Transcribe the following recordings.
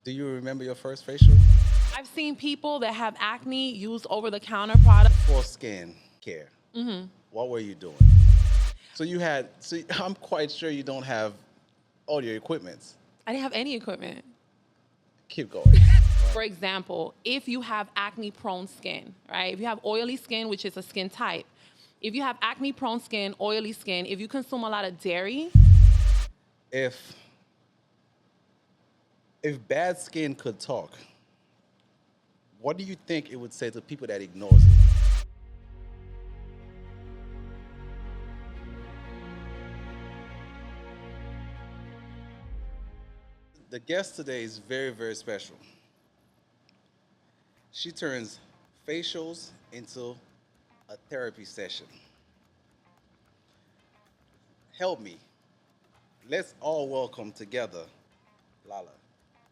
Do you remember your first facial? I've seen people that have acne use over-the-counter products. For skin care. What were you doing? So I'm quite sure you don't have all your equipments. I didn't have any equipment. Keep going. For example, if you have acne-prone skin, right? If you have oily skin, which is a skin type, if you have acne-prone skin, oily skin, if you consume a lot of dairy, If if bad skin could talk, what do you think it would say to people that ignores it? The guest today is very, very special. She turns facials into a therapy session. Help me. Let's all welcome together LaLa,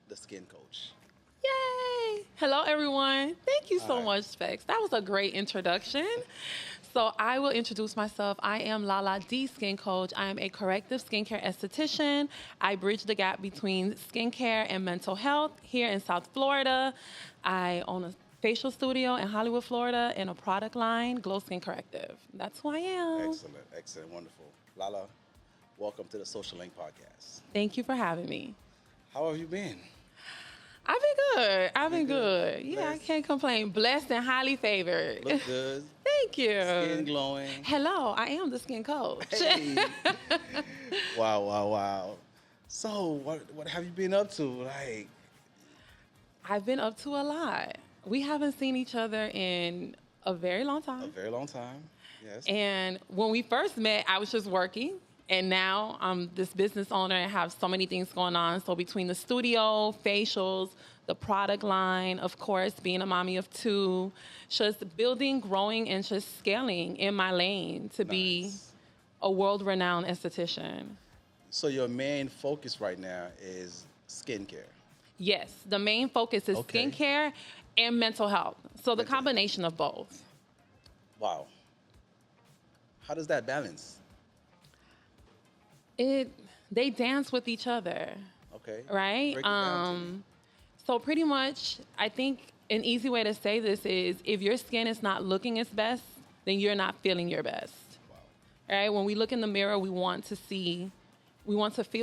the skin coach. yay! Hello, everyone. Thank you All so right. much, Specs. That was a great introduction. So I will introduce myself. I am LaLa, the skin coach. I am a corrective skincare esthetician. I bridge the gap between skincare and mental health here in South Florida. I own a facial studio in Hollywood, Florida, and a product line, Glow Skin Corrective. That's who I am. Excellent, excellent, wonderful. LaLa, welcome to the Social Link Podcast. Thank you for having me. How have you been? I've been good. I've been Been good? good. Yeah, I Blessed? can't complain. Blessed and highly favored. Look good, Thank you. skin glowing. Hello, I am the skin coach. Hey. Wow, wow, wow. So, what have you been up to? Like, I've been up to a lot. We haven't seen each other in a very long a time. very long time. Yes. And when we first met, I was just working. And now I'm this business owner and have so many things going on. So between the studio, facials, the product line, of course, being a mommy of two, just building, growing, and just scaling in my lane to be Nice. a world-renowned esthetician. So your main focus right now is skincare. Yes, the main focus is Okay. skincare and mental health. So the Mental health. combination of both. Wow. How does that balance? It they dance with each other, Okay. right? Break it down to me. So pretty much, I think an easy way to say this is if your skin is not looking its best, then you're not feeling your best. Wow. Right? When we look in the mirror, we want to feel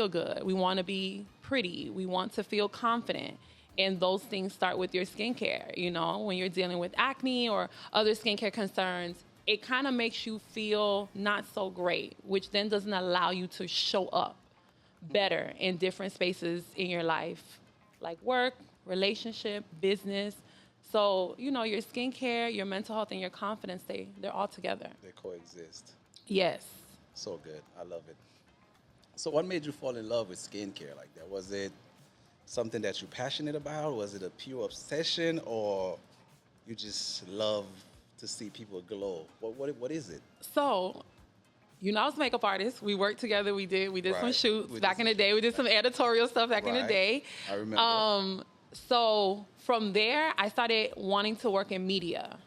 good. We want to be pretty. We want to feel confident. And those things start with your skincare. You know, when you're dealing with acne or other skincare concerns, it kind of makes you feel not so great, which then doesn't allow you to show up better in different spaces in your life, like work, relationship, business. So, you know, your skincare, your mental health, and your confidence, they're all together. They coexist. Yes. So good. I love it. So what made you fall in love with skincare like that? Was it something that you're passionate about? Was it a pure obsession or you just love to see people glow? What is it? So, you know, I was a makeup artist. We worked together. We did some Right. shoots We did back in some the day. We did some editorial stuff back in the Right. day. I remember. So from there, I started wanting to work in media,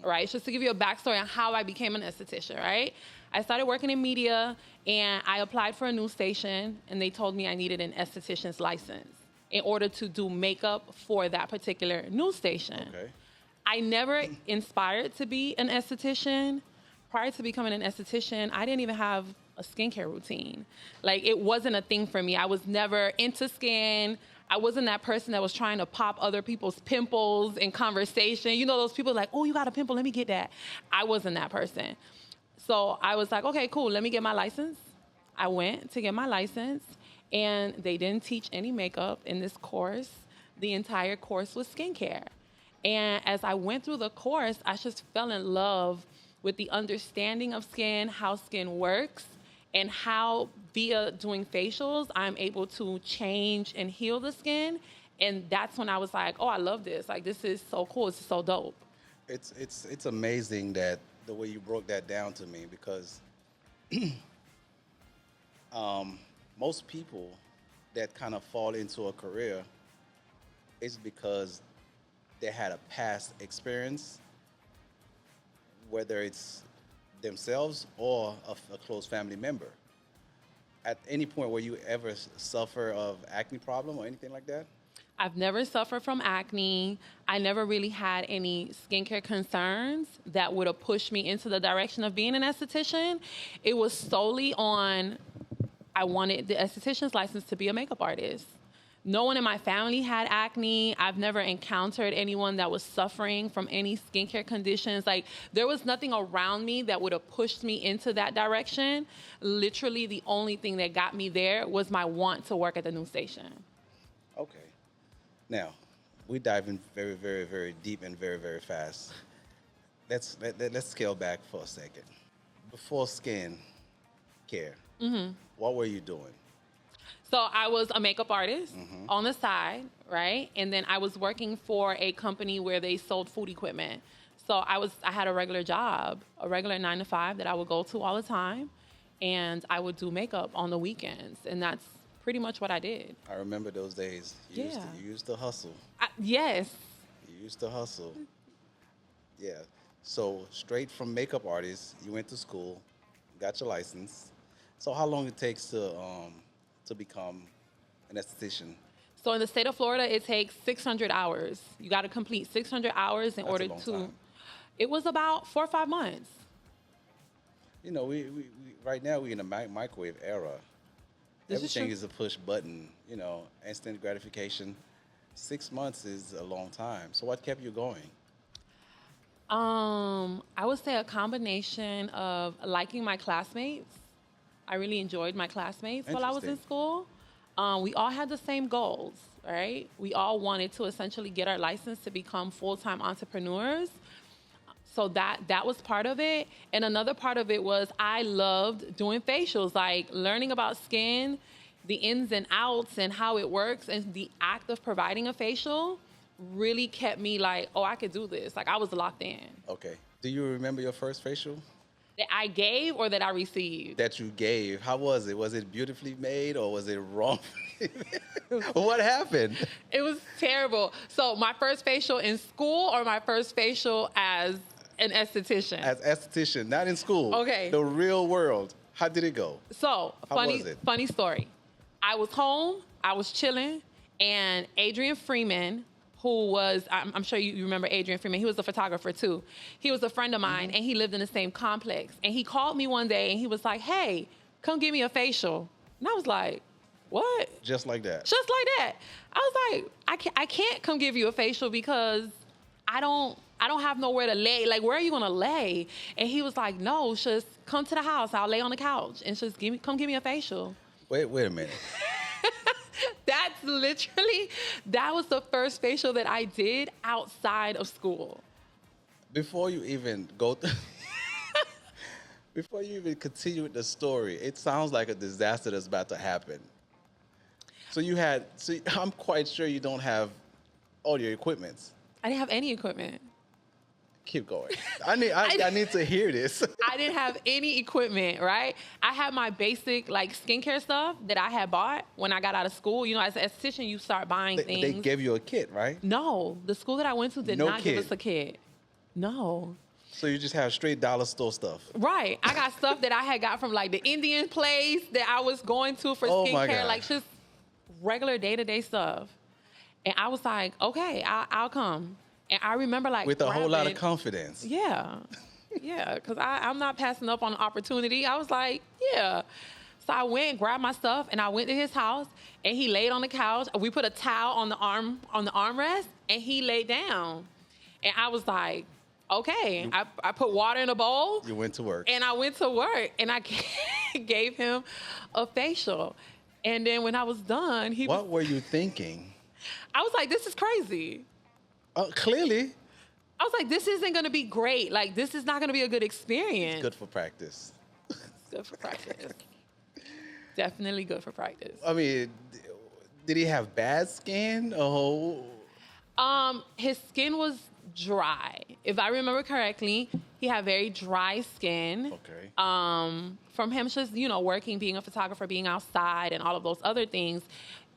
right? Just to give you a backstory on how I became an esthetician, right? I started working in media and I applied for a news station and they told me I needed an esthetician's license in order to do makeup for that particular news station. Okay. I never inspired to be an esthetician. Prior to becoming an esthetician, I didn't even have a skincare routine. Like, it wasn't a thing for me. I was never into skin. I wasn't that person that was trying to pop other people's pimples in conversation. You know, those people like, oh, you got a pimple, let me get that. I wasn't that person. So I was like, okay, cool, let me get my license. I went to get my license, and they didn't teach any makeup in this course. The entire course was skincare. And as I went through the course, I just fell in love with the understanding of skin, how skin works, and how via doing facials, I'm able to change and heal the skin. And that's when I was like, oh, I love this. Like, this is so cool. It's so dope. It's amazing that the way you broke that down to me because most people that kind of fall into a career is because they had a past experience, whether it's themselves or a close family member. At any point where you ever suffer of acne problem or anything like that? I've never suffered from acne. I never really had any skincare concerns that would have pushed me into the direction of being an esthetician. It was solely on, I wanted the esthetician's license to be a makeup artist. No one in my family had acne. I've never encountered anyone that was suffering from any skincare conditions. Like, there was nothing around me that would have pushed me into that direction. Literally, the only thing that got me there was my want to work at the news station. Okay. Now, we dive in very, very, very deep and very, very fast. Let's scale back for a second. Before skin care, what were you doing? So I was a makeup artist on the side, right? And then I was working for a company where they sold food equipment. So I had a regular job, a regular 9 to 5 that I would go to all the time, and I would do makeup on the weekends, and that's pretty much what I did. I remember those days. You used to hustle. Yes. You used to hustle. Yeah. So straight from makeup artist, you went to school, got your license. So how long it takes to become an esthetician? So in the state of Florida, it takes 600 hours. You got to complete 600 hours in order to. Time. It was about 4 or 5 months. You know, we right now we're in a microwave era. Everything is a push button. You know, instant gratification. 6 months is a long time. So what kept you going? I would say a combination of liking my classmates. I really enjoyed my classmates while I was in school. We all had the same goals, right? We all wanted to essentially get our license to become full-time entrepreneurs. So that was part of it. And another part of it was I loved doing facials, like learning about skin, the ins and outs and how it works, and the act of providing a facial really kept me like, oh, I could do this. Like, I was locked in. Okay. Do you remember your first facial? That I gave or that I received? That you gave. How was it? Was it beautifully made or was it wrong? What happened? It was terrible. So my first facial in school or my first facial as an esthetician? As esthetician, not in school. Okay. The real world. How did it go? So, How was it? Funny story. I was home, I was chilling, and Adrian Freeman, who was, I'm sure you remember Adrian Freeman. He was a photographer too. He was a friend of mine, and he lived in the same complex. And he called me one day, and he was like, hey, come give me a facial. And I was like, what? Just like that? Just like that. I was like, I can't come give you a facial because I don't have nowhere to lay. Like, where are you going to lay? And he was like, no, just come to the house. I'll lay on the couch and just come give me a facial. Wait a minute. That was the first facial that I did outside of school. Before you even before you even continue with the story, it sounds like a disaster that's about to happen. So I'm quite sure you don't have all your equipments. I didn't have any equipment. Keep going. I need to hear this. I didn't have any equipment, right? I had my basic like skincare stuff that I had bought when I got out of school. You know, as an esthetician, you start buying things. They gave you a kit, right? No, the school that I went to did not give us a kit. No. So you just have straight dollar store stuff. Right. I got stuff that I had got from like the Indian place that I was going to for skincare, like just regular day-to-day stuff. And I was like, okay, I'll come. And I remember like with a whole lot of confidence. Yeah. Yeah, because I'm not passing up on an opportunity. I was like, yeah. So I went and grabbed my stuff, and I went to his house, and he laid on the couch. We put a towel on the armrest, and he laid down. And I was like, okay. I put water in a bowl. You went to work. And I went to work, and I gave him a facial. And then when I was done, What were you thinking? I was like, this is crazy. Clearly. I was like, this isn't going to be great. Like, this is not going to be a good experience. It's good for practice. It's good for practice. Definitely good for practice. I mean, did he have bad skin? His skin was dry. If I remember correctly, he had very dry skin. Okay. From him just, working, being a photographer, being outside and all of those other things.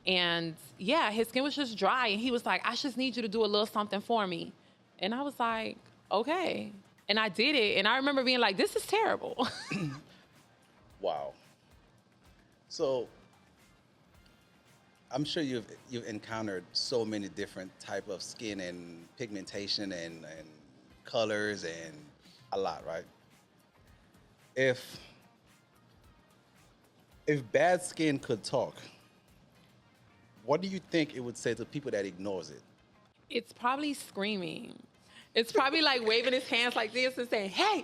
And yeah, his skin was just dry. And he was like, I just need you to do a little something for me. And I was like, okay. And I did it. And I remember being like, this is terrible. Wow. So I'm sure you've encountered so many different type of skin and pigmentation and colors and a lot, right? If if bad skin could talk, what do you think it would say to people that ignores it? It's probably screaming. It's probably like waving his hands like this and saying, "Hey,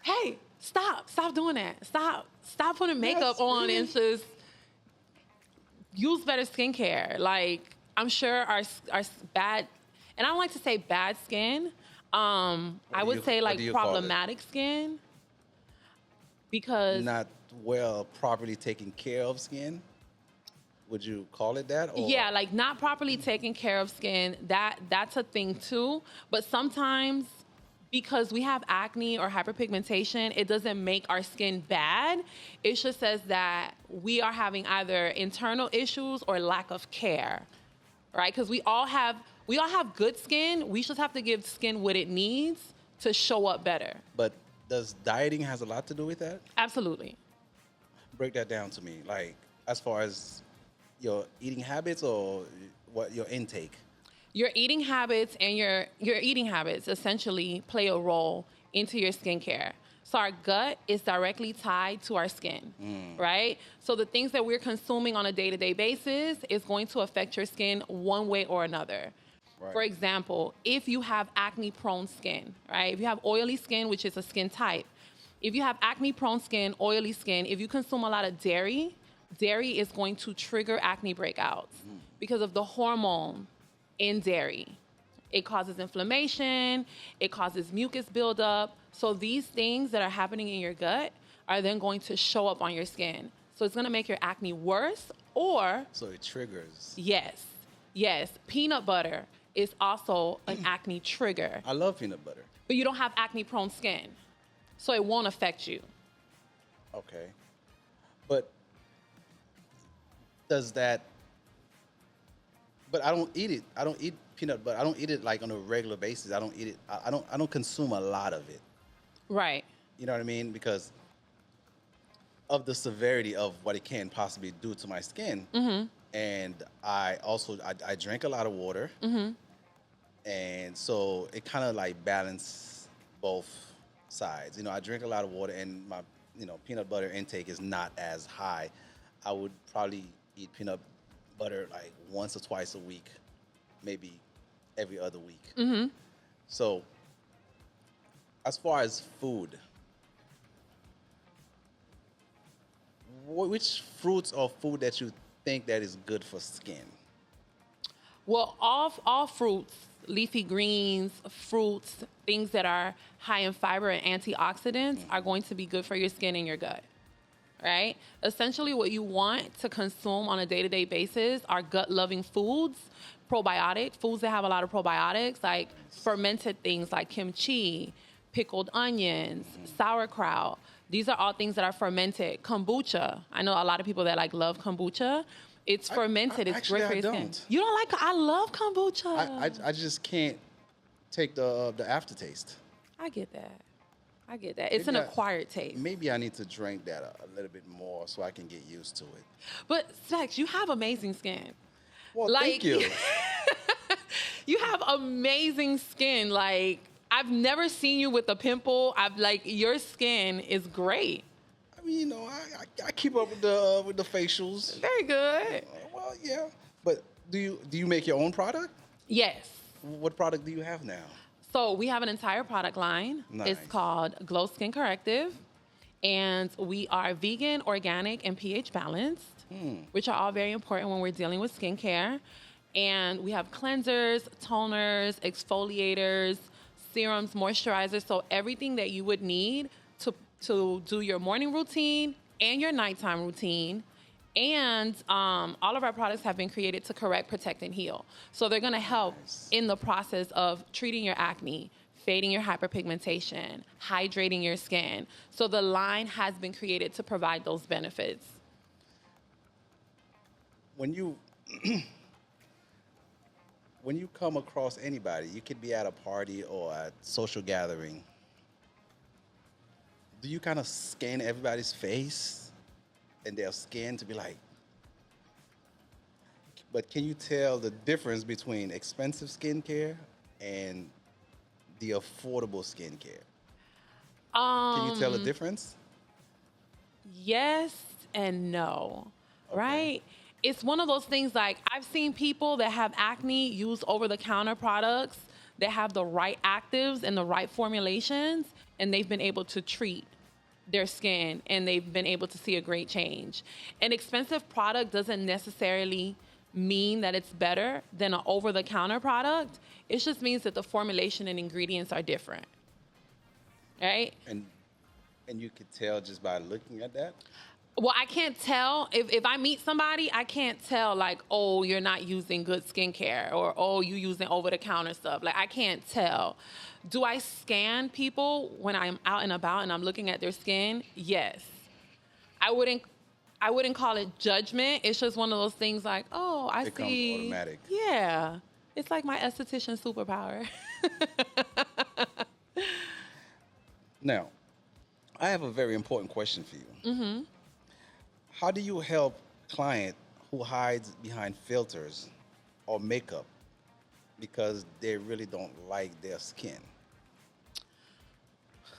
hey, stop doing that. Stop putting makeup That's on really and just use better skincare." Like I'm sure our bad, and I don't like to say bad skin. I would say What like do you call it? problematic skin because Not well properly taken care of skin. Would you call it that or yeah, like not properly taking care of skin, that's a thing too. But sometimes because we have acne or hyperpigmentation, it doesn't make our skin bad. It just says that we are having either internal issues or lack of care. Right? Because we all have good skin. We just have to give skin what it needs to show up better. but does dieting has a lot to do with that? Absolutely. Break that down to me. Like as far as your eating habits or what your intake? Your eating habits and your eating habits essentially play a role into your skincare. So our gut is directly tied to our skin, right? So the things that we're consuming on a day-to-day basis is going to affect your skin one way or another. Right. For example, if you have acne-prone skin, right? If you have oily skin, which is a skin type, if you have acne-prone skin, oily skin, if you consume a lot of dairy, dairy is going to trigger acne breakouts because of the hormone in dairy. It causes inflammation, it causes mucus buildup. So these things that are happening in your gut are then going to show up on your skin. So it's going to make your acne worse or So it triggers. yes, yes, peanut butter is also an acne trigger, I love peanut butter. but you don't have acne prone skin. So it won't affect you. Okay. But does that but I don't eat it. I don't eat peanut butter. I don't eat it like on a regular basis. I don't eat it. I don't consume a lot of it. Right. You know what I mean? Because of the severity of what it can possibly do to my skin. And I drink a lot of water. And so it kind of like balance both sides. You know, I drink a lot of water and my, peanut butter intake is not as high. I would probably eat peanut butter like once or twice a week, maybe every other week. So as far as food, which fruits or food that you think that is good for skin? Well, all fruits, leafy greens, fruits, things that are high in fiber and antioxidants are going to be good for your skin and your gut. Right? Essentially, what you want to consume on a day-to-day basis are gut-loving foods, probiotic foods that have a lot of probiotics, like fermented things like kimchi, pickled onions, sauerkraut. These are all things that are fermented. Kombucha. I know a lot of people that like love kombucha. It's fermented. It's Actually, great for I your skin. don't. You don't like? I love kombucha. I just can't take the aftertaste. I get that. It's an Maybe acquired taste. Maybe I need to drink that a little bit more so I can get used to it. But Sex, you have amazing skin. Well, thank you. You have amazing skin. Like I've never seen you with a pimple. Your skin is great. I mean, I keep up with the facials. Very good. Well, yeah. But do you make your own product? Yes. What product do you have now? So we have an entire product line. Nice. It's called Glow Skin Corrective. And we are vegan, organic, and pH balanced, which are all very important when we're dealing with skincare. And we have cleansers, toners, exfoliators, serums, moisturizers. So everything that you would need to do your morning routine and your nighttime routine. And all of our products have been created to correct, protect, and heal. So they're going to help in the process of treating your acne, fading your hyperpigmentation, hydrating your skin. So the line has been created to provide those benefits. When you when you come across anybody, you could be at a party or a social gathering. Do you kind of scan everybody's face and their skin to be like, But can you tell the difference between expensive skincare and the affordable skincare? Can you tell the Um, difference? yes and no, Okay. right? It's one of those things like I've seen people that have acne use over the counter products that have the right actives and the right formulations, and they've been able to treat their skin and they've been able to see a great change. An expensive product doesn't necessarily mean that it's better than an over the counter product. It just means that the formulation and ingredients are different, right? And and you could tell just by looking at that. Well, I can't tell if I meet somebody, I can't tell like, oh, you're not using good skincare or oh, you using over the counter stuff. Like I can't tell. Do I scan people when I'm out and about and I'm looking at their skin? Yes. I wouldn't I wouldn't call it judgment. It's just one of those things like, oh, I It comes see. automatic. Yeah. It's like my esthetician superpower. Now, I have a very important question for you. Mm-hmm. How do you help client who hides behind filters or makeup because they really don't like their skin?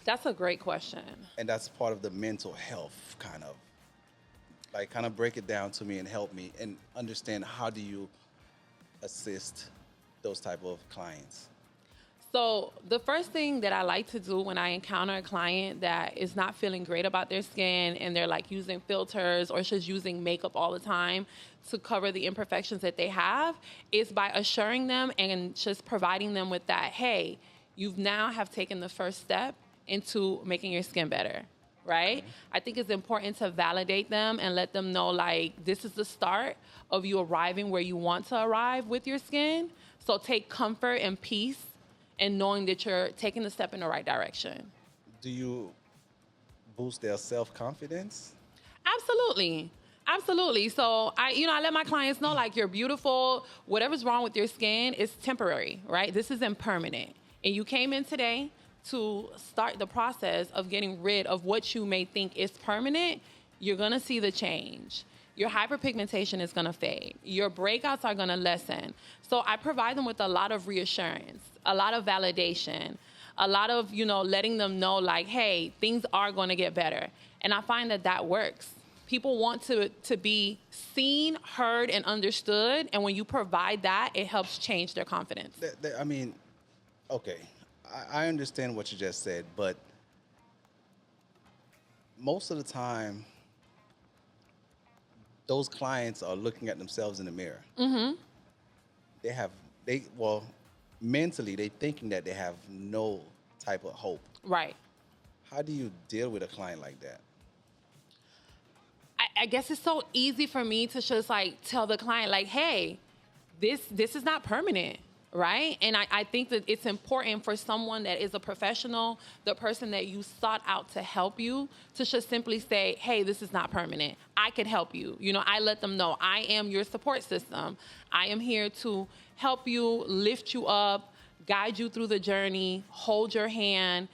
That's a great question. And that's part of the mental health kind of. Like kind of break it down to me and help me and understand how do you assist those type of clients. So the first thing that I like to do when I encounter a client that is not feeling great about their skin and they're like using filters or just using makeup all the time to cover the imperfections that they have is by assuring them and just providing them with that, hey, you've now have taken the first step into making your skin better, right? Okay. I think it's important to validate them and let them know like this is the start of you arriving where you want to arrive with your skin. So take comfort and peace and knowing that you're taking the step in the right direction. Do you boost their self-confidence? Absolutely. Absolutely. So I let my clients know like you're beautiful. Whatever's wrong with your skin is temporary, right? This isn't permanent. And you came in today to start the process of getting rid of what you may think is permanent. You're gonna see the change. Your hyperpigmentation is gonna fade. Your breakouts are gonna lessen. So I provide them with a lot of reassurance, a lot of validation, a lot of, letting them know like, hey, things are gonna get better. And I find that that works. People want to be seen, heard, and understood. And when you provide that, it helps change their confidence. I mean, okay, I understand what you just said, but most of the time, those clients are looking at themselves in the mirror. Mm-hmm. Well, mentally, they thinking that they have no type of hope. Right. How do you deal with a client like that? I guess it's so easy for me to just like tell the client like, hey, this is not permanent, right? And I think that it's important for someone that is a professional, the person that you sought out to help you, to just simply say, hey, this is not permanent. I could help you. I let them know I am your support system. I am here to help you, lift you up, guide you through the journey, hold your hand.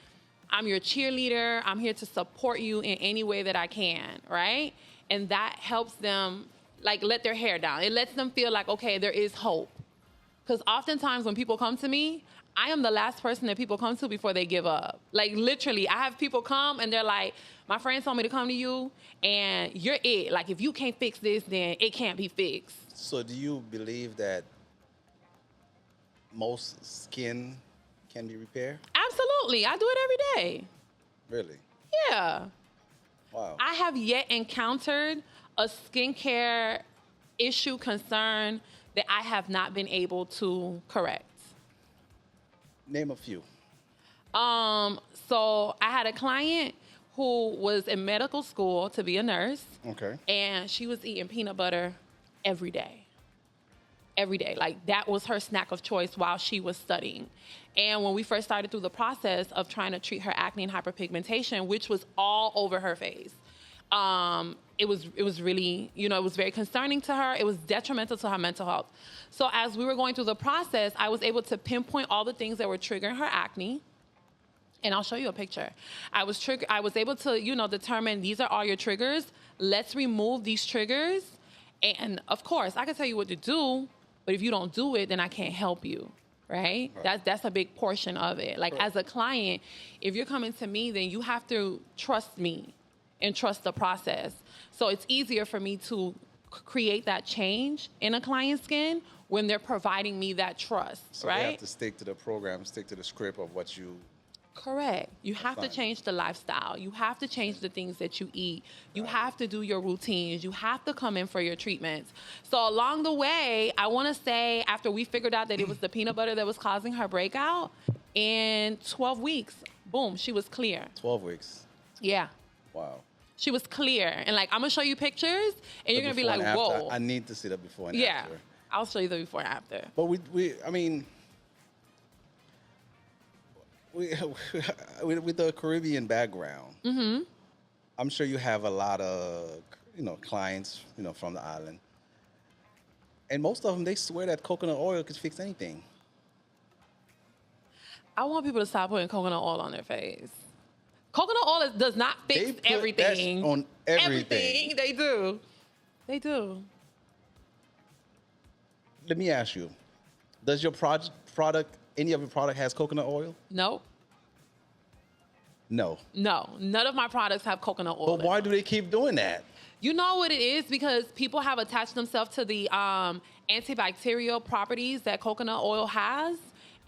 I'm your cheerleader. I'm here to support you in any way that I can, right? And that helps them like let their hair down. It lets them feel like, okay, there is hope. Because oftentimes when people come to me, I am the last person that people come to before they give up. Like literally, I have people come and they're like, my friend told me to come to you and you're it. Like if you can't fix this, then it can't be fixed. So do you believe that most skin can be repaired? Absolutely. I do it every day. Really? Yeah. Wow. I have yet encountered a skincare issue, concern that I have not been able to correct. Name a few. So I had a client who was in medical school to be a nurse. Okay. And she was eating peanut butter every day. Every day. Like that was her snack of choice while she was studying. And when we first started through the process of trying to treat her acne and hyperpigmentation, which was all over her face, it was really, it was very concerning to her. It was detrimental to her mental health. So as we were going through the process, I was able to pinpoint all the things that were triggering her acne. And I'll show you a picture. I was able to, determine these are all your triggers. Let's remove these triggers And of course, I can tell you what to do, but if you don't do it, then I can't help you. Right? That's a big portion of it. Like as a client, if you're coming to me, then you have to trust me and trust the process. So it's easier for me to create that change in a client's skin when they're providing me that trust, so right? you have to stick to the program, stick to the script of what you... Correct. You have to change the lifestyle. You have to change the things that you eat. You have to do your routines. You have to come in for your treatments. So along the way, I want to say after we figured out that it was the peanut butter that was causing her breakout, in 12 weeks, boom, she was clear. 12 weeks. Yeah. Wow. She was clear. And like, I'm going to show you pictures and you're going to be like, whoa. I need to see the before and yeah. after. I'll show you the before and after. But I mean, with the Caribbean background, I'm sure you have a lot of, clients, from the island. And most of them, they swear that coconut oil could fix anything. I want people to stop putting coconut oil on their face. Coconut oil does not fix everything. On everything. They do. They do. Let me ask you, does your product, any of your product has coconut oil? No. No. No. None of my products have coconut oil. But why do they keep doing that? You know what it is? Because people have attached themselves to the antibacterial properties that coconut oil has.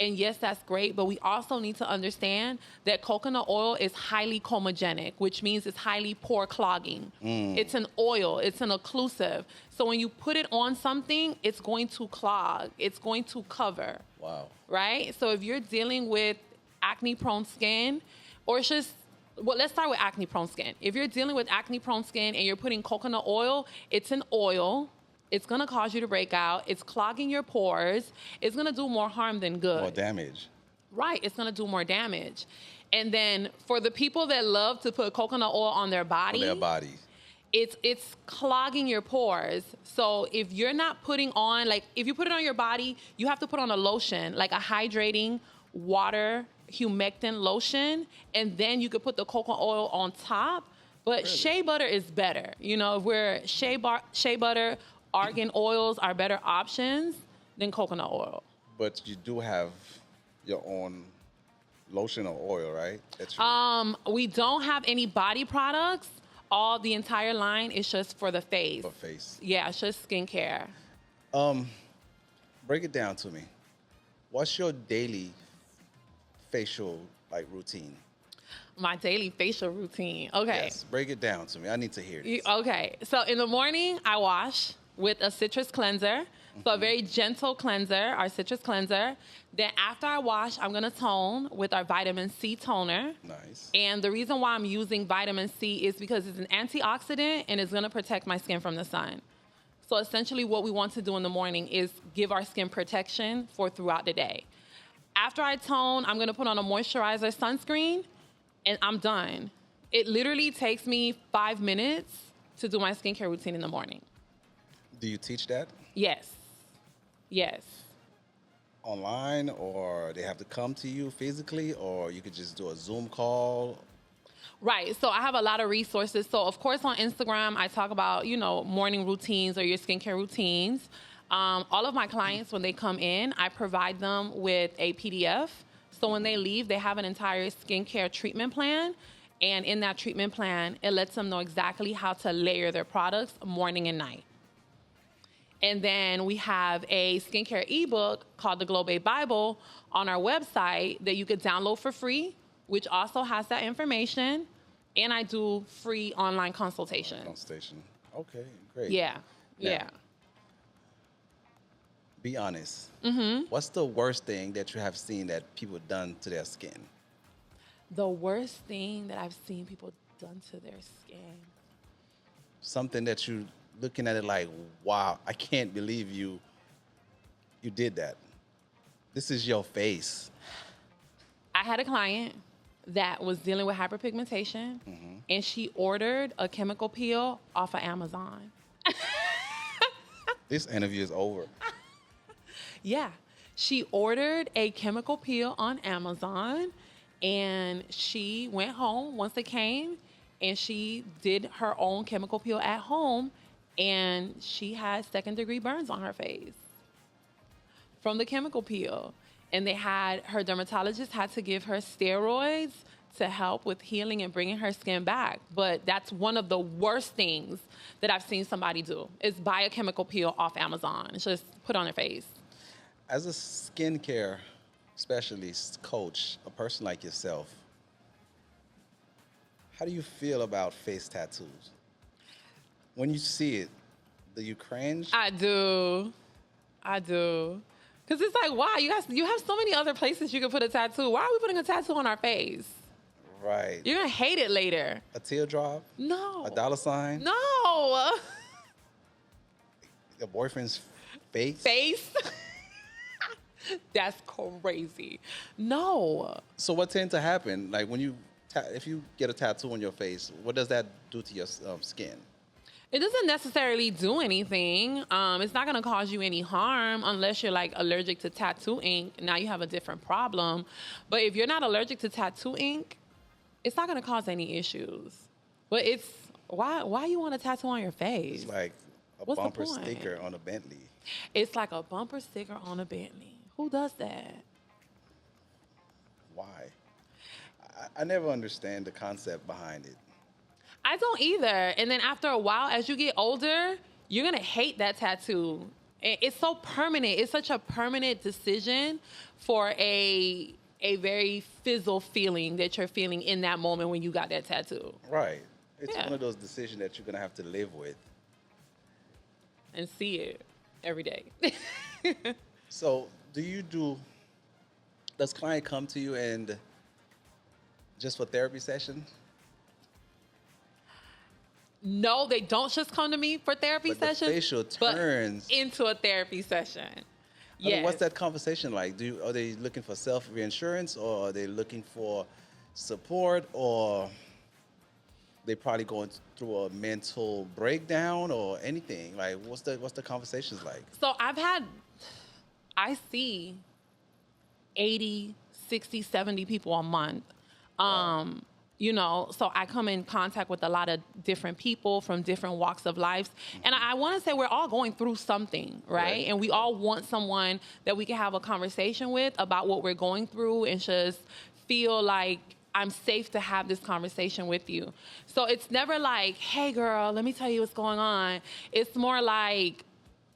And yes, that's great, but we also need to understand that coconut oil is highly comedogenic, which means it's highly pore clogging. It's an oil, it's an occlusive. So when you put it on something, it's going to clog, it's going to cover. Wow. Right? So if you're dealing with acne-prone skin, or it's just, well, let's start with acne-prone skin. If you're dealing with acne-prone skin and you're putting coconut oil, it's an oil. It's going to cause you to break out. It's clogging your pores. It's going to do more harm than good. More damage. Right. It's going to do more damage. And then for the people that love to put coconut oil on their body. It's clogging your pores. So if you're not putting on, like if you put it on your body, you have to put on a lotion, like a hydrating water humectant lotion. And then you could put the coconut oil on top. But shea butter is better. If we're shea butter, argan oils are better options than coconut oil. But you do have your own lotion or oil, right? We don't have any body products. The entire line is just for the face. For face. Yeah, it's just skincare. Break it down to me. What's your daily facial routine? My daily facial routine. Okay. Yes, break it down to me. I need to hear this. Okay. So in the morning, I wash with a citrus cleanser. So a very gentle cleanser, our citrus cleanser. Then after I wash, I'm going to tone with our vitamin C toner. Nice. And the reason why I'm using vitamin C is because it's an antioxidant and it's going to protect my skin from the sun. So essentially what we want to do in the morning is give our skin protection for throughout the day. After I tone, I'm going to put on a moisturizer sunscreen and I'm done. It literally takes me 5 minutes to do my skincare routine in the morning. Do you teach that? Yes. Yes. Online, or they have to come to you physically, or you could just do a Zoom call? Right. So I have a lot of resources. So, of course, on Instagram, I talk about, morning routines or your skincare routines. All of my clients, when they come in, I provide them with a PDF. So when they leave, they have an entire skincare treatment plan. And in that treatment plan, it lets them know exactly how to layer their products morning and night. And then we have a skincare ebook called the Glow Babe Bible on our website that you could download for free, which also has that information. And I do free online consultations. Consultation. Okay, great. Yeah, now, yeah. Be honest. Mm-hmm. What's the worst thing that you have seen that people done to their skin? The worst thing that I've seen people done to their skin. Something that you looking at it like, wow, I can't believe you did that. This is your face. I had a client that was dealing with hyperpigmentation, and she ordered a chemical peel off of Amazon. This interview is over. Yeah. She ordered a chemical peel on Amazon, and she went home once it came, and she did her own chemical peel at home, and she had second-degree burns on her face from the chemical peel. And her dermatologist had to give her steroids to help with healing and bringing her skin back. But that's one of the worst things that I've seen somebody do, is buy a chemical peel off Amazon and just put on their face. As a skincare specialist, coach, a person like yourself, how do you feel about face tattoos? When you see it, do you cringe? I do. Because it's like, wow, you have so many other places you can put a tattoo. Why are we putting a tattoo on our face? Right. You're going to hate it later. A teardrop? No. A dollar sign? No. Your boyfriend's face? Face? That's crazy. No. So what tends to happen? Like when if you get a tattoo on your face, what does that do to your skin? It doesn't necessarily do anything. It's not going to cause you any harm unless you're like allergic to tattoo ink. Now you have a different problem. But if you're not allergic to tattoo ink, it's not going to cause any issues. But it's why you want a tattoo on your face? It's like a What's the bumper point? sticker on a Bentley. It's like a bumper sticker on a Bentley. Who does that? Why? I never understand the concept behind it. I don't either. And then after a while, as you get older, you're going to hate that tattoo. It's so permanent. It's such a permanent decision for a very fizzle feeling that you're feeling in that moment when you got that tattoo. Right. It's one of those decisions that you're going to have to live with. And see it every day. So does client come to you and just for therapy session? No, they don't just come to me for therapy But sessions. the facial turns into a therapy session. I mean, what's that conversation like? Are they looking for self-reinsurance, or are they looking for support, or they probably going through a mental breakdown or anything? Like, what's the conversations like? So I see 80, 60, 70 people a month. Wow. You know, so I come in contact with a lot of different people from different walks of life. And I want to say we're all going through something, right? And we all want someone that we can have a conversation with about what we're going through and just feel like I'm safe to have this conversation with you. So it's never like, hey, girl, let me tell you what's going on. It's more like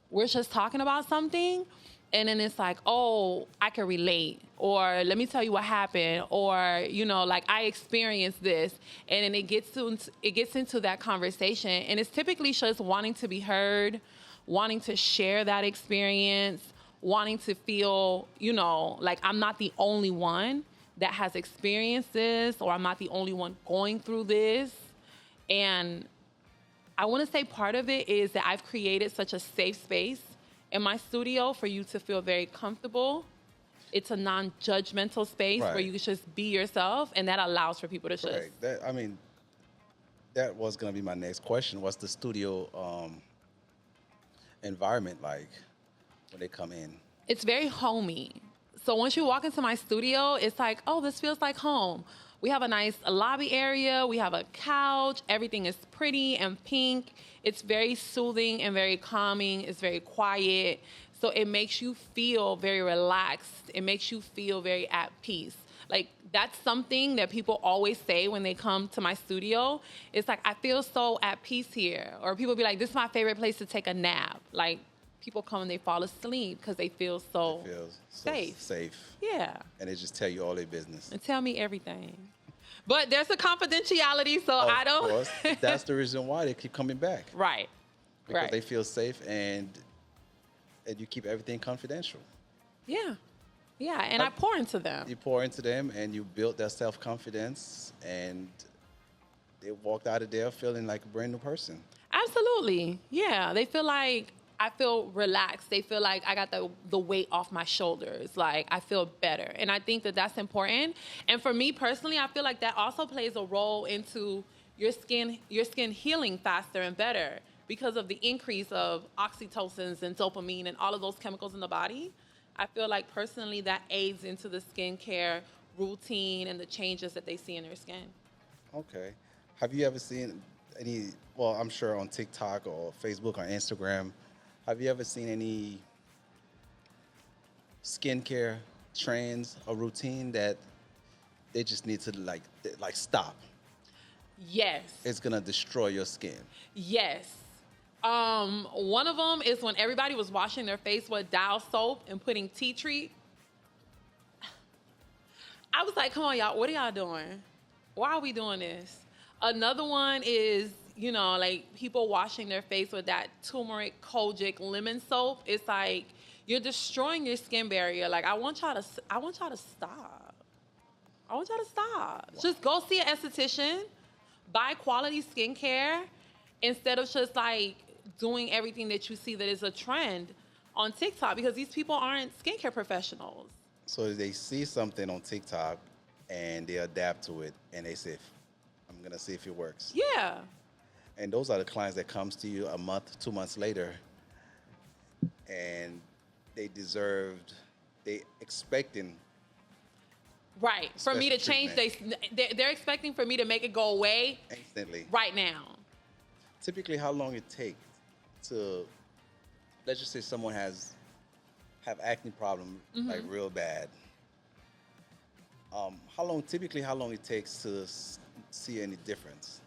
we're just talking about something. And then it's like, oh, I can relate. Or let me tell you what happened. Or, you know, like I experienced this. And then it gets into that conversation. And it's typically just wanting to be heard, wanting to share that experience, wanting to feel, you know, like I'm not the only one that has experienced this, or I'm not the only one going through this. And I want to say part of it is that I've created such a safe space in my studio for you to feel very comfortable. It's a non-judgmental space where you can just be yourself, and that allows for people to just... Right. That was going to be my next question. What's the studio environment like when they come in? It's very homey. So once you walk into my studio, it's like, oh, this feels like home. We have a nice lobby area. We have a couch. Everything is pretty and pink. It's very soothing and very calming. It's very quiet. So it makes you feel very relaxed. It makes you feel very at peace. Like, that's something that people always say when they come to my studio. It's like, I feel so at peace here. Or people be like, this is my favorite place to take a nap. Like, people come and they fall asleep because they feel so safe. Yeah. And they just tell you all their business. And tell me everything. But there's a confidentiality, so I don't... Of course. That's the reason why they keep coming back. Right. Because they feel safe, and you keep everything confidential. Yeah. Yeah, and I pour into them. You pour into them, and you build their self-confidence, and they walked out of there feeling like a brand new person. Absolutely. Yeah, they feel like I feel relaxed. They feel like I got the weight off my shoulders. Like, I feel better. And I think that that's important. And for me personally, I feel like that also plays a role into your skin healing faster and better because of the increase of oxytocins and dopamine and all of those chemicals in the body. I feel like personally that aids into the skincare routine and the changes that they see in their skin. Okay. Have you ever seen Well, I'm sure on TikTok or Facebook or Instagram, have you ever seen any skincare trends or routine that they just need to like stop? Yes. It's gonna destroy your skin. Yes. One of them is when everybody was washing their face with dial soap and putting tea tree. I was like, come on, y'all, what are y'all doing? Why are we doing this? Another one is, like people washing their face with that turmeric, kojic, lemon soap. It's like you're destroying your skin barrier. Like I want y'all to stop. I want y'all to stop. Wow. Just go see an esthetician, buy quality skincare instead of just like doing everything that you see that is a trend on TikTok, because these people aren't skincare professionals. So they see something on TikTok and they adapt to it and they say, I'm gonna see if it works. Yeah. And those are the clients that comes to you a month, 2 months later, and they expecting Right. For me to special change, treatment they're expecting for me to make it go away instantly. right now. Typically, how long it takes to, let's just say someone have acne problem like real bad. How long it takes to see any difference?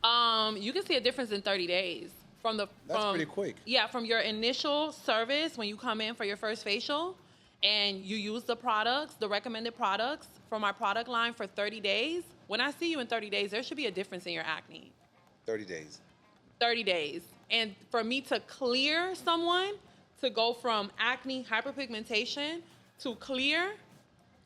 You can see a difference in 30 days That's pretty quick. Yeah, from your initial service when you come in for your first facial and you use the products, the recommended products from our product line for 30 days. When I see you in 30 days, there should be a difference in your acne. 30 days. 30 days. And for me to clear someone, to go from acne, hyperpigmentation to clear,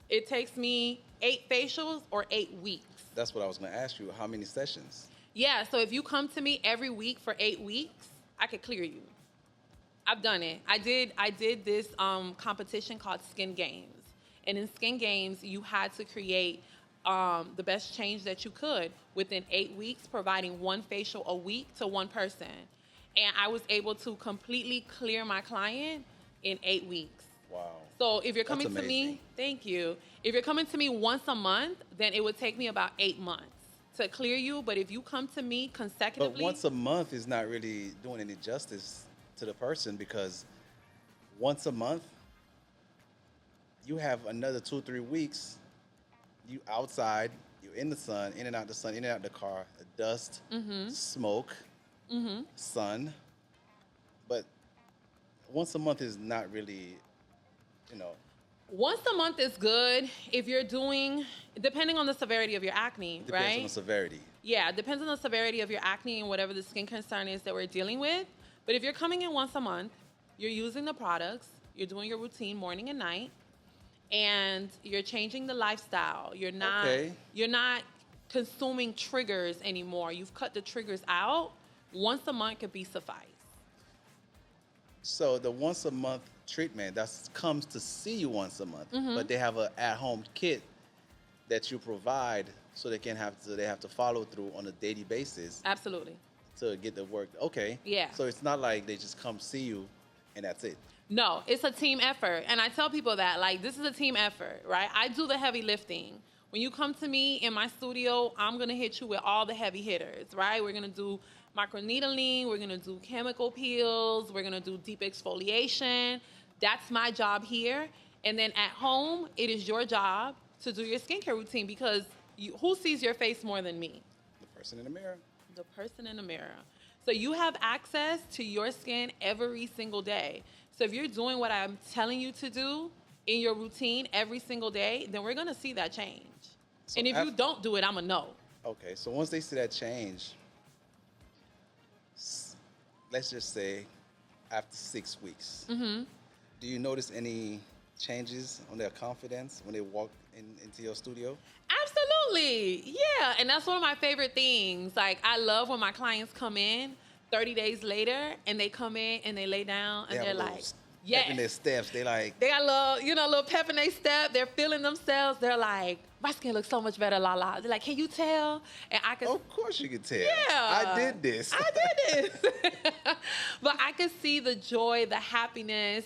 it takes me 8 facials or 8 weeks. That's what I was going to ask you. How many sessions? Yeah, so if you come to me every week for 8 weeks, I could clear you. I've done it. I did this competition called Skin Games. And in Skin Games, you had to create the best change that you could within 8 weeks, providing 1 facial a week to 1 person. And I was able to completely clear my client in 8 weeks. Wow. So if you're coming That's to me, amazing. thank you. If you're coming to me once a month, then it would take me about 8 months to clear you. But if you come to me consecutively. But once a month is not really doing any justice to the person, because once a month, you have another 2-3 weeks. You outside, you're in the sun, in and out the sun, in and out the car, the dust, smoke, sun. But once a month is not really, Once a month is good if you're doing, depending on the severity of your acne, depends right? on the severity. Yeah, it depends on the severity of your acne and whatever the skin concern is that we're dealing with. But if you're coming in once a month, you're using the products, you're doing your routine morning and night, and you're changing the lifestyle. You're not consuming triggers anymore. You've cut the triggers out. Once a month could be suffice. So the once a month treatment comes to see you once a month, but they have an at-home kit that you provide, so they have to follow through on a daily basis Absolutely. to get the work. Okay. Yeah. So it's not like they just come see you and that's it. No, it's a team effort. And I tell people that, like, this is a team effort, right? I do the heavy lifting. When you come to me in my studio, I'm going to hit you with all the heavy hitters, right? We're going to do microneedling. We're going to do chemical peels. We're going to do deep exfoliation. That's my job here. And then at home, it is your job to do your skincare routine, because who sees your face more than me? The person in the mirror. The person in the mirror. So you have access to your skin every single day. So if you're doing what I'm telling you to do in your routine every single day, then we're going to see that change. So and if you don't do it, I'm going to know. Okay, so once they see that change, let's just say after 6 weeks, do you notice any changes on their confidence when they walk into your studio? Absolutely. Yeah. And that's one of my favorite things. Like, I love when my clients come in 30 days later and they come in and they lay down and they're like, yeah, in their steps, they got a little pep in their step. They're feeling themselves. They're like, my skin looks so much better, LaLa. They're like, can you tell? And I can. Of course you can tell. Yeah. I did this. But I could see the joy, the happiness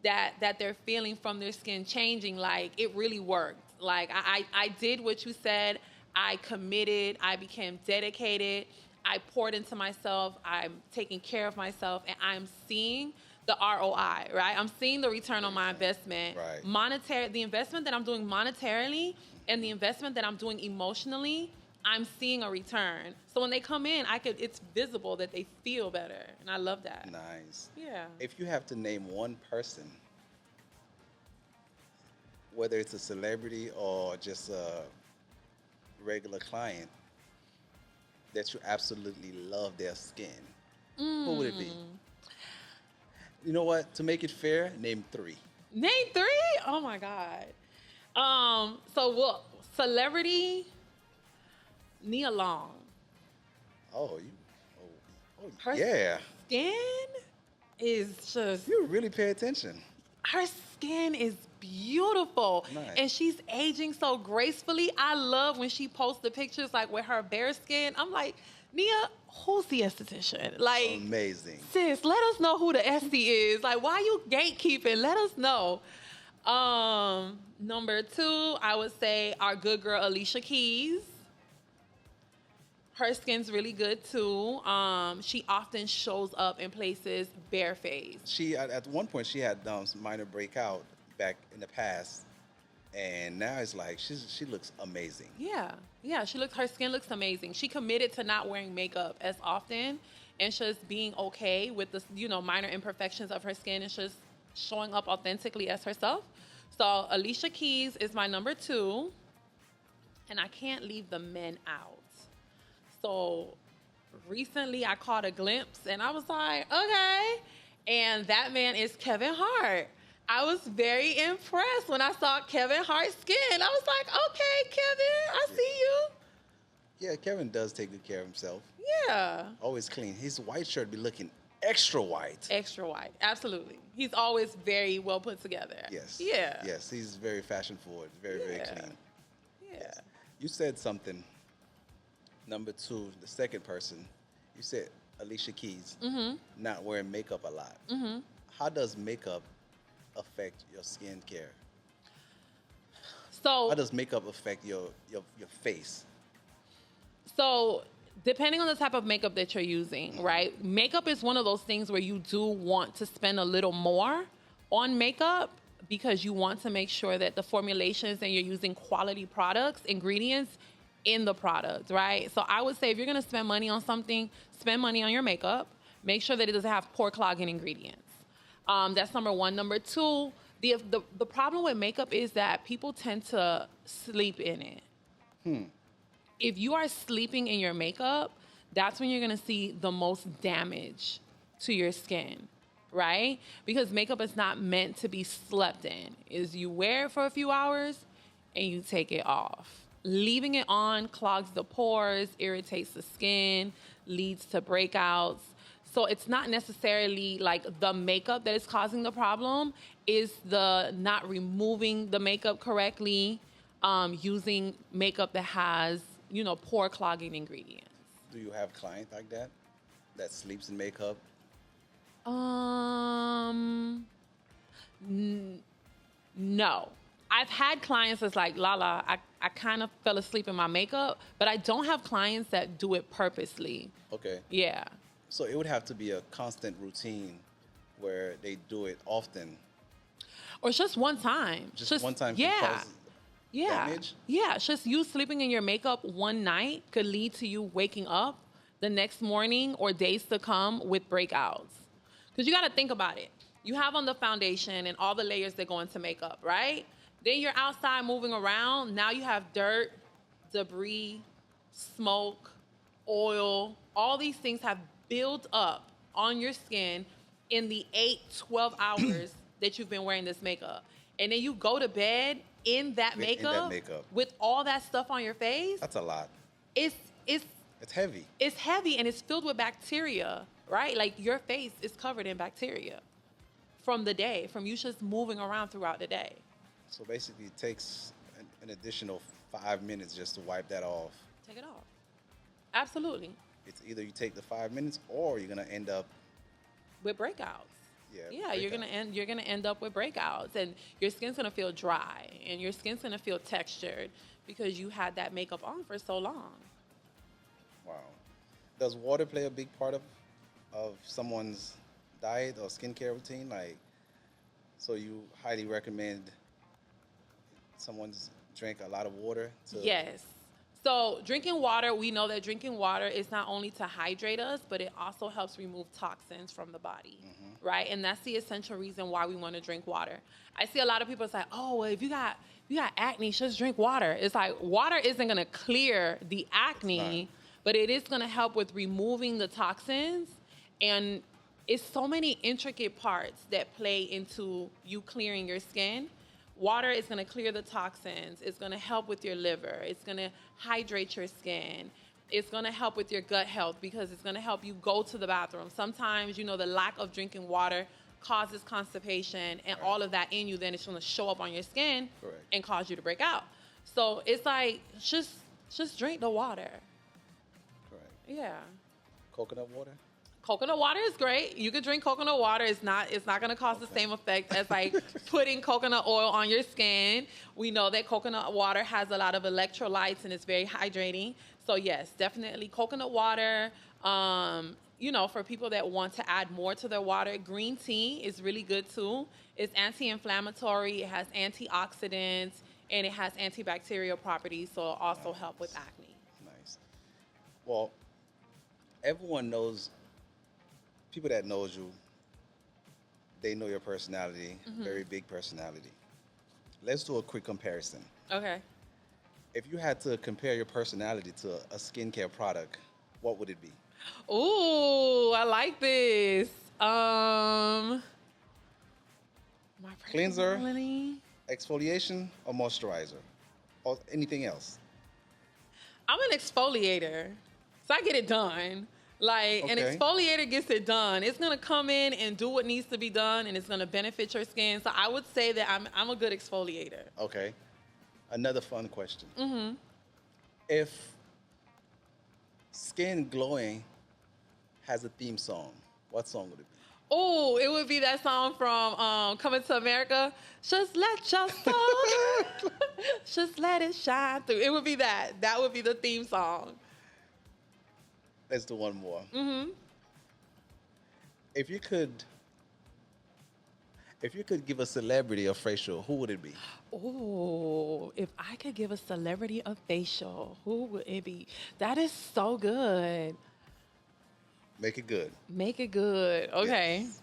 that they're feeling from their skin changing. Like, it really worked. Like, I did what you said. I committed. I became dedicated. I poured into myself, I'm taking care of myself, and I'm seeing the ROI, right? I'm seeing the return on my investment. Right. The investment that I'm doing monetarily and the investment that I'm doing emotionally, I'm seeing a return. So when they come in, it's visible that they feel better. And I love that. Nice. Yeah. If you have to name one person, whether it's a celebrity or just a regular client, that you absolutely love their skin, who would it be? You know what? To make it fair, name three. Name three? Oh my God. Celebrity, Nia Long. Oh, you. Oh, Her yeah. skin is just You really pay attention. her skin is beautiful. Nice. And she's aging so gracefully. I love when she posts the pictures like with her bare skin. I'm like, Nia, who's the esthetician? Like, Amazing. sis, let us know who the esty is. Like, why you gatekeeping? Let us know. Number two, I would say our good girl Alicia Keys. Her skin's really good too. She often shows up in places barefaced. She at one point she had some minor breakout back in the past, and now it's like she looks amazing. Yeah, yeah. Her skin looks amazing. She committed to not wearing makeup as often, and just being okay with the minor imperfections of her skin, and just showing up authentically as herself. So Alicia Keys is my number two, and I can't leave the men out. So recently I caught a glimpse and I was like, okay. And that man is Kevin Hart. I was very impressed when I saw Kevin Hart's skin. I was like, okay, Kevin, I see you. Yeah, Kevin does take good care of himself. Yeah. Always clean. His white shirt be looking extra white. Extra white, absolutely. He's always very well put together. Yes. Yeah. Yes, he's very fashion forward, very clean. Yeah. Yes. You said something. Number two, the second person, you said Alicia Keys, not wearing makeup a lot. How does makeup affect your skincare? So how does makeup affect your face? So depending on the type of makeup that you're using, right? Makeup is one of those things where you do want to spend a little more on makeup because you want to make sure that the formulations and you're using quality products, ingredients in the product, right? So I would say if you're gonna spend money on something, spend money on your makeup. Make sure that it doesn't have pore clogging ingredients. That's number one. Number two, the problem with makeup is that people tend to sleep in it. If you are sleeping in your makeup, that's when you're gonna see the most damage to your skin, right? Because makeup is not meant to be slept in. Is you wear it for a few hours and you take it off. Leaving it on clogs the pores, irritates the skin, leads to breakouts. So it's not necessarily like the makeup that is causing the problem, is the not removing the makeup correctly, using makeup that has, pore clogging ingredients. Do you have a client like that sleeps in makeup? No. I've had clients that's like, LaLa, I kind of fell asleep in my makeup, but I don't have clients that do it purposely. Okay. Yeah. So it would have to be a constant routine where they do it often. Or it's just one time. Just one time can Yeah. cause Yeah. damage? Yeah. It's just you sleeping in your makeup one night could lead to you waking up the next morning or days to come with breakouts. Because you got to think about it. You have on the foundation and all the layers that go into makeup, right? Then you're outside moving around. Now you have dirt, debris, smoke, oil. All these things have built up on your skin in the 12 hours that you've been wearing this makeup. And then you go to bed in that makeup with all that stuff on your face. That's a lot. It's heavy. It's heavy and it's filled with bacteria, right? Like your face is covered in bacteria from you just moving around throughout the day. So basically it takes an additional 5 minutes just to wipe that off. Take it off. Absolutely. It's either you take the 5 minutes or you're gonna end up with breakouts. Yeah, you're gonna end up with breakouts, and your skin's gonna feel dry, and your skin's gonna feel textured because you had that makeup on for so long. Wow, Does water play a big part of someone's diet or skincare routine? Like, so you highly recommend someone's drink a lot of water to. Yes. So drinking water, we know that drinking water is not only to hydrate us, but it also helps remove toxins from the body, right? And that's the essential reason why we want to drink water. I see a lot of people say, "Oh, well, if you got acne, just drink water." It's like water isn't going to clear the acne, but it is going to help with removing the toxins. And it's so many intricate parts that play into you clearing your skin. Water is going to clear the toxins. It's going to help with your liver. It's going to hydrate your skin. It's going to help with your gut health because it's going to help you go to the bathroom. Sometimes, the lack of drinking water causes constipation and all of that in you. Then it's going to show up on your skin and cause you to break out. So it's like, just drink the water. Correct. Yeah. Coconut water? Coconut water is great. You could drink coconut water. It's not going to cause the same effect as like putting coconut oil on your skin. We know that coconut water has a lot of electrolytes and it's very hydrating. So yes, definitely coconut water. For people that want to add more to their water, green tea is really good too. It's anti-inflammatory. It has antioxidants and it has antibacterial properties. So it'll also help with acne. Nice. Well, everyone knows. People that knows you, they know your personality, very big personality. Let's do a quick comparison. Okay. If you had to compare your personality to a skincare product, what would it be? Ooh, I like this. My Cleanser, personality. exfoliation, or moisturizer, or anything else? I'm an exfoliator, so I get it done. Like, an exfoliator gets it done. It's going to come in and do what needs to be done, and it's going to benefit your skin. So I would say that I'm a good exfoliator. Okay. Another fun question. If Skin Glowing has a theme song, what song would it be? Oh, it would be that song from Coming to America. Just let your soul, just let it shine through. It would be that. That would be the theme song. Let's do one more. If you could give a celebrity a facial, who would it be? Oh, if I could give a celebrity a facial, who would it be? That is so good. Make it good. Make it good. Okay. Yes.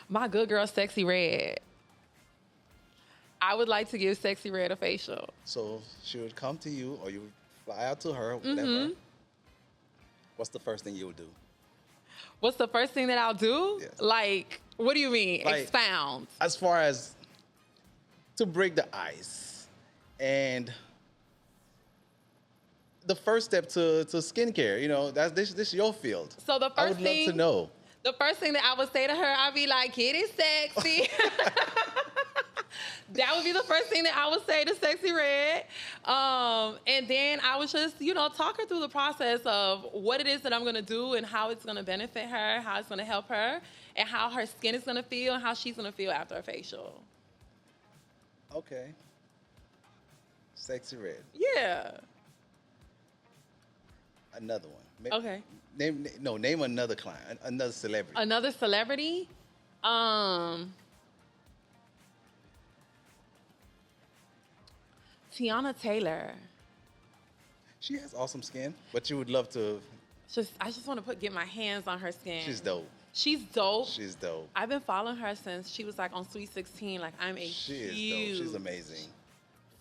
My good girl, Sexy Red. I would like to give Sexy Red a facial. So she would come to you, or you would fly out to her, whatever. What's the first thing you would do? What's the first thing that I'll do? Yes. Like, what do you mean? Like, expound. As far as to break the ice, and the first step to skincare, this is your field. So the first I would love to know. The first thing that I would say to her, I'd be like, "Get it sexy." That would be the first thing that I would say to Sexy Red. And then I would just, talk her through the process of what it is that I'm going to do and how it's going to benefit her, how it's going to help her, and how her skin is going to feel and how she's going to feel after a facial. Okay. Sexy Red. Yeah. Another one. Okay. Name another client, another celebrity. Another celebrity? Tiana Taylor. She has awesome skin, but you would love to. I just want to get my hands on her skin. She's dope. She's dope. She's dope. I've been following her since she was like on Sweet 16. Like, I'm a huge She's amazing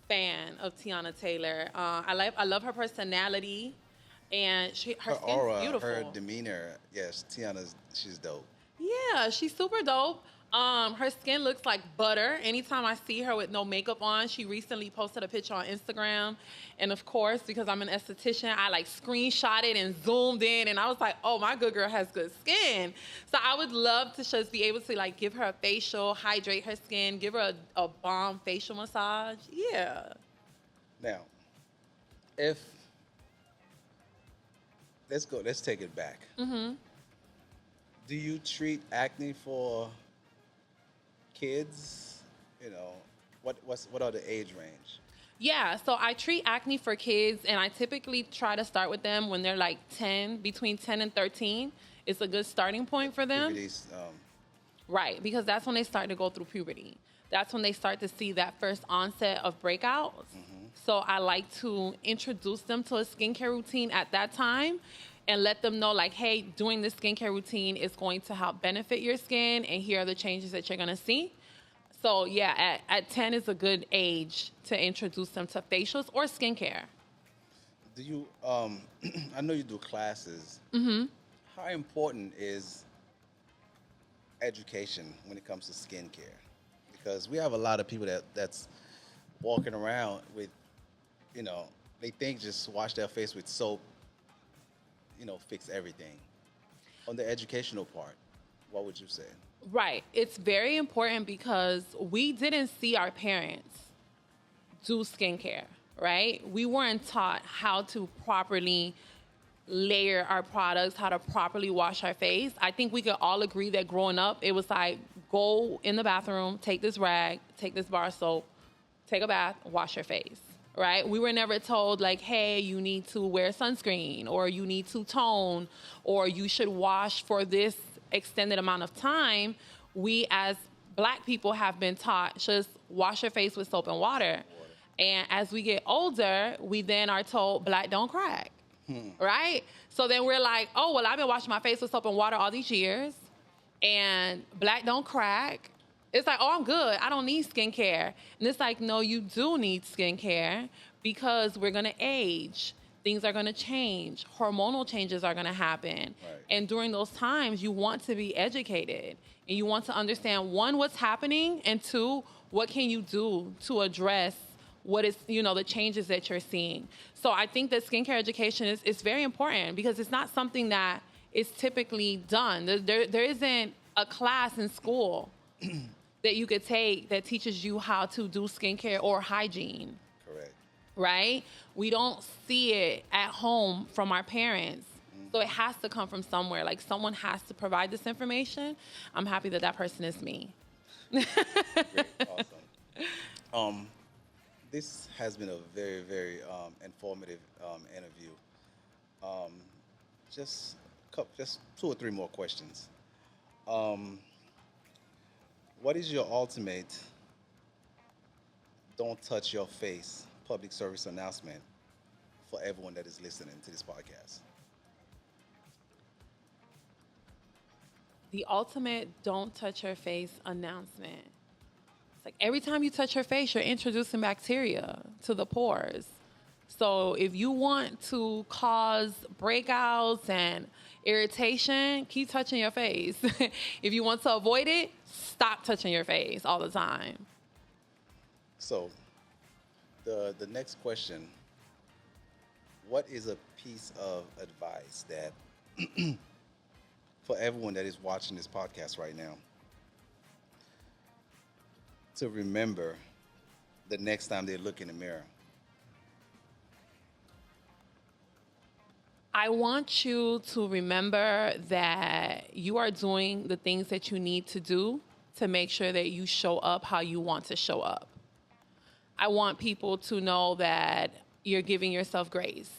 fan of Tiana Taylor. I love her personality, and her skin's aura, beautiful. her demeanor. Yes, she's dope. Yeah, she's super dope. Her skin looks like butter. Anytime I see her with no makeup on, she recently posted a picture on Instagram. And of course, because I'm an esthetician, I like screenshotted and zoomed in, and I was like, oh, my good girl has good skin. So I would love to just be able to like give her a facial, hydrate her skin, give her a bomb facial massage. Yeah. Now, let's take it back. Do you treat acne for kids? What are the age range? Yeah, so I treat acne for kids, and I typically try to start with them when they're like 10, between 10 and 13. It's a good starting point for them. Puberty's, Right, because that's when they start to go through puberty. That's when they start to see that first onset of breakouts. So I like to introduce them to a skincare routine at that time and let them know, like, hey, doing this skincare routine is going to help benefit your skin, and here are the changes that you're going to see. So, yeah, at 10 is a good age to introduce them to facials or skincare. do you, I know you do classes. How important is education when it comes to skincare? Because we have a lot of people that's walking around with, they think just wash their face with soap, fix everything. On the educational part, what would you say? Right. It's very important because we didn't see our parents do skincare, right? We weren't taught how to properly layer our products, how to properly wash our face. I think we could all agree that growing up, it was like, go in the bathroom, take this rag, take this bar of soap, take a bath, wash your face, right? We were never told, like, hey, you need to wear sunscreen, or you need to tone, or you should wash for this extended amount of time. We, as Black people, have been taught just wash your face with soap and water. And as we get older, we then are told Black don't crack. Right? So then we're like, oh, well, I've been washing my face with soap and water all these years, and Black don't crack. It's like, oh, I'm good. I don't need skincare. And it's like, no, you do need skincare because we're going to age. Things are going to change. Hormonal changes are going to happen. Right. And during those times, you want to be educated. And you want to understand, one, what's happening, and two, what can you do to address what is, the changes that you're seeing. So I think that skincare education is very important because it's not something that is typically done. There isn't a class in school that you could take that teaches you how to do skincare or hygiene. Correct. Right? We don't see it at home from our parents. So it has to come from somewhere. Like, someone has to provide this information. I'm happy that person is me. Great. Awesome. This has been a very, very informative interview. Just two or three more questions. What is your ultimate don't touch your face public service announcement for everyone that is listening to this podcast? The ultimate don't touch your face announcement. It's like every time you touch your face, you're introducing bacteria to the pores. So if you want to cause breakouts and irritation, keep touching your face. If you want to avoid it, stop touching your face all the time. So the next question, what is a piece of advice that for everyone that is watching this podcast right now to remember the next time they look in the mirror? I want you to remember that you are doing the things that you need to do to make sure that you show up how you want to show up. I want people to know that you're giving yourself grace,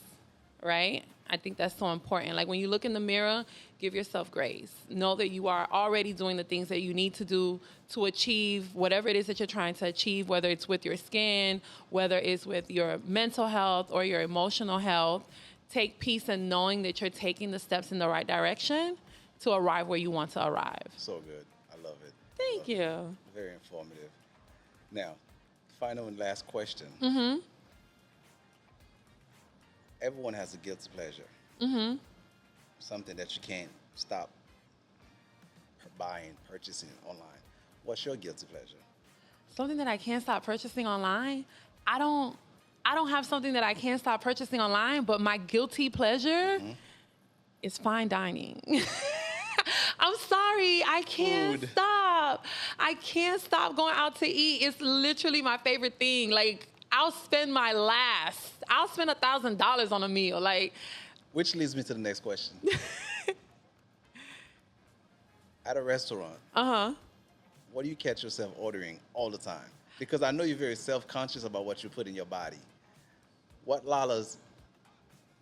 right? I think that's so important. Like, when you look in the mirror, give yourself grace. Know that you are already doing the things that you need to do to achieve whatever it is that you're trying to achieve, whether it's with your skin, whether it's with your mental health or your emotional health. Take peace in knowing that you're taking the steps in the right direction to arrive where you want to arrive. So good. I love it. Thank you. Very informative. Now, final and last question. Everyone has a guilty pleasure. Something that you can't stop purchasing online. What's your guilty pleasure? Something that I can't stop purchasing online? I don't have something that I can't stop purchasing online, but my guilty pleasure is fine dining. I'm sorry, I can't stop. I can't stop going out to eat. It's literally my favorite thing. Like, I'll spend $1,000 on a meal. Like, which leads me to the next question. At a restaurant, what do you catch yourself ordering all the time? Because I know you're very self-conscious about what you put in your body. What LaLa's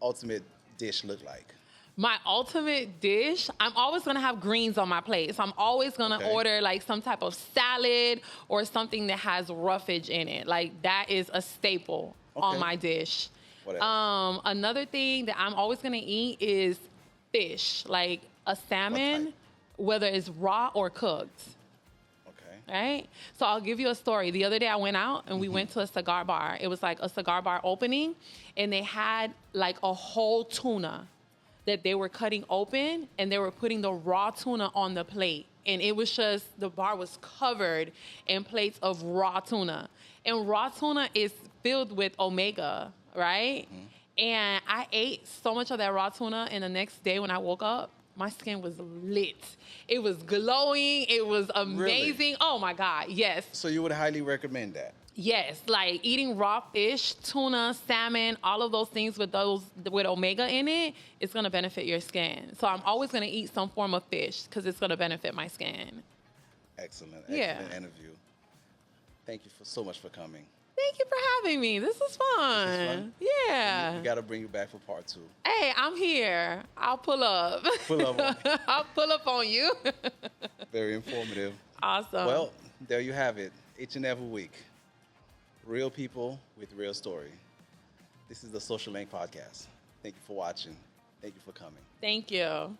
ultimate dish look like? My ultimate dish, I'm always gonna have greens on my plate. So I'm always gonna order like some type of salad or something that has roughage in it. Like that is a staple on my dish. What else? Another thing that I'm always gonna eat is fish, like a salmon, whether it's raw or cooked. Right? So I'll give you a story. The other day I went out and we went to a cigar bar. It was like a cigar bar opening, and they had like a whole tuna that they were cutting open, and they were putting the raw tuna on the plate. And it was just, the bar was covered in plates of raw tuna. And raw tuna is filled with omega, right? And I ate so much of that raw tuna, and the next day when I woke up, my skin was lit. It was glowing. It was amazing. Really? Oh my God, yes. So you would highly recommend that? Yes, like eating raw fish, tuna, salmon, all of those things with omega in it, it's gonna benefit your skin. So I'm always gonna eat some form of fish because it's gonna benefit my skin. Excellent Yeah. interview. Thank you so much for coming. Thank you for having me. This was fun. This is fun? Yeah. We got to bring you back for part 2. Hey, I'm here. I'll pull up. Pull up on me. I'll pull up on you. Very informative. Awesome. Well, there you have it. Each and every week. Real people with real story. This is the Social Link Podcast. Thank you for watching. Thank you for coming. Thank you.